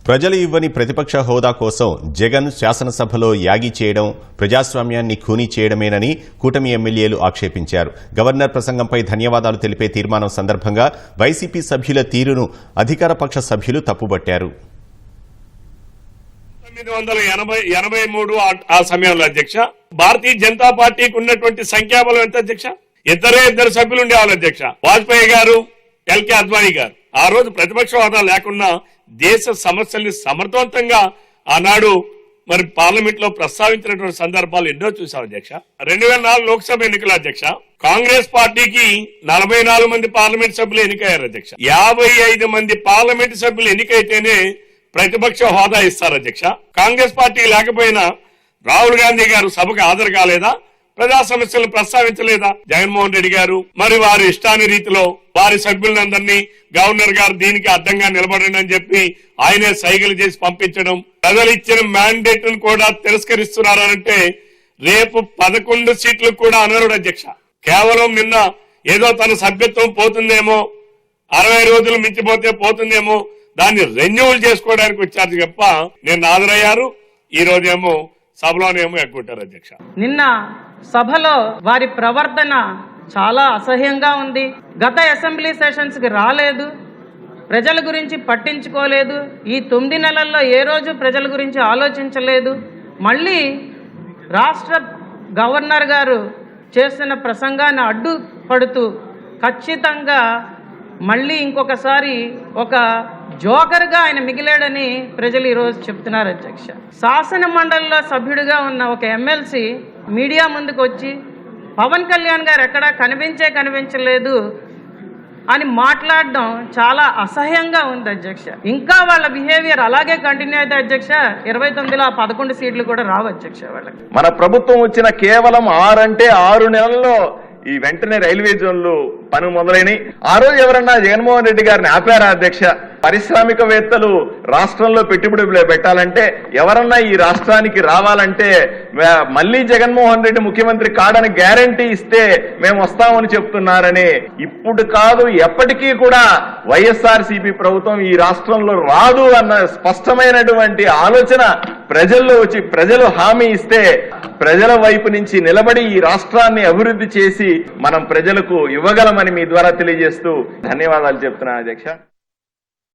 ప్రజలు ఇవ్వని ప్రతిపక్ష హోదా కోసం జగన్ శాసనసభలో యాగి చేయడం ప్రజాస్వామ్యాన్ని ఖూనీ చేయడమేనని కూటమి ఎమ్మెల్యేలు ఆక్షేపించారు. గవర్నర్ ప్రసంగంపై ధన్యవాదాలు తెలిపే తీర్మానం సందర్భంగా వైసీపీ సభ్యుల తీరును అధికారపక్ష సభ్యులు తప్పుబట్టారు. 1983 ఆ సమయంలో అధ్యక్ష భారతీయ జనతా పార్టీకి ఉన్నటువంటి సంఖ్యాబలం ఎంత అధ్యక్ష? ఇద్దరు సభ్యులు ఉండేవాళ్ళు అధ్యక్ష. వాజ్పేయి గారు, ఎల్కే అద్వానీ గారు. ఆ రోజు ప్రతిపక్ష హోదా లేకుండా దేశ సమస్యల్ని సమర్థవంతంగా ఆనాడు మరి పార్లమెంట్ లో ప్రస్తావించినటువంటి సందర్భాలు ఎన్నో చూసాం అధ్యక్ష. 2004 లోక్సభ ఎన్నికల అధ్యక్ష కాంగ్రెస్ పార్టీకి 44 మంది పార్లమెంట్ సభ్యులు ఎన్నికయ్యారు అధ్యక్ష. 55 మంది పార్లమెంట్ సభ్యులు ఎన్నికైతేనే ప్రతిపక్ష హోదా ఇస్తారు అధ్యక్ష. కాంగ్రెస్ పార్టీ లేకపోయినా రాహుల్ గాంధీ గారు సభకు హాజరు కాలేదా? ప్రజా సమస్యలను ప్రస్తావించలేదా? జగన్మోహన్ రెడ్డి గారు మరి వారి ఇష్టాని రీతిలో వారి సభ్యులందరినీ గవర్నర్ గారు దీనికి అడ్డంగా నిలబడండి అని చెప్పి ఆయనే సైకిల్ చేసి పంపించడం, ప్రజలు ఇచ్చిన మ్యాండేట్ ను కూడా తిరస్కరిస్తున్నారంటే రేపు 11 సీట్లు కూడా అనరుడు అధ్యక్ష. కేవలం నిన్న ఏదో తన సభ్యత్వం పోతుందేమో, 60 రోజులు మించిపోతే పోతుందేమో, దాన్ని రెన్యూవల్ చేసుకోవడానికి వచ్చారు తప్ప నేను హాజరయ్యారు. ఈ రోజేమో సభలోనేమో ఎగ్గొట్టారు అధ్యక్ష. నిన్న సభలో వారి ప్రవర్తన చాలా అసహ్యంగా ఉంది. గత అసెంబ్లీ సెషన్స్ కి రాలేదు, ప్రజల గురించి పట్టించుకోలేదు, ఈ 9 నెలల్లో ఏ రోజు ప్రజల గురించి ఆలోచించలేదు. మళ్ళీ రాష్ట్ర గవర్నర్ గారు చేస్తున్న ప్రసంగాన్ని అడ్డుపడుతూ ఖచ్చితంగా మళ్ళీ ఇంకొకసారి ఒక జోకర్గా ఆయన మిగిలాడని ప్రజలు ఈరోజు చెప్తున్నారు అధ్యక్ష. శాసన మండలిలో సభ్యుడిగా ఉన్న ఒక ఎమ్మెల్సీ మీడియా ముందుకు వచ్చి పవన్ కళ్యాణ్ గారు ఎక్కడా కనిపించలేదు అని మాట్లాడడం చాలా అసహ్యంగా ఉంది అధ్యక్ష. ఇంకా వాళ్ళ బిహేవియర్ అలాగే కంటిన్యూ అయితే అధ్యక్ష 29లో 11 సీట్లు కూడా రావు అధ్యక్ష వాళ్ళకి. మన ప్రభుత్వం వచ్చిన కేవలం 6 నెలల్లో ఈ వెంటనే రైల్వే జోన్లు పని మొదలైనవి. ఆ రోజు ఎవరన్నా జగన్మోహన్ రెడ్డి గారిని ఆపారా అధ్యక్ష? పారిశ్రామికవేత్తలు రాష్ట్రంలో పెట్టుబడులు పెట్టాలంటే, ఎవరన్నా ఈ రాష్ట్రానికి రావాలంటే మళ్ళీ జగన్మోహన్ రెడ్డి ముఖ్యమంత్రి కాడని గ్యారంటీ ఇస్తే మేము వస్తామని చెప్తున్నారని, ఇప్పుడు కాదు ఎప్పటికీ కూడా వైఎస్ఆర్సీపీ ప్రభుత్వం ఈ రాష్ట్రంలో రాదు అన్న స్పష్టమైనటువంటి ఆలోచన ప్రజల్లో వచ్చి ప్రజలు హామీ ఇస్తే ప్రజల వైపు నుంచి నిలబడి ఈ రాష్ట్రాన్ని అభివృద్ధి చేసి మనం ప్రజలకు ఇవ్వగలమని మీ ద్వారా తెలియజేస్తూ ధన్యవాదాలు చెప్తున్నాను అధ్యక్ష.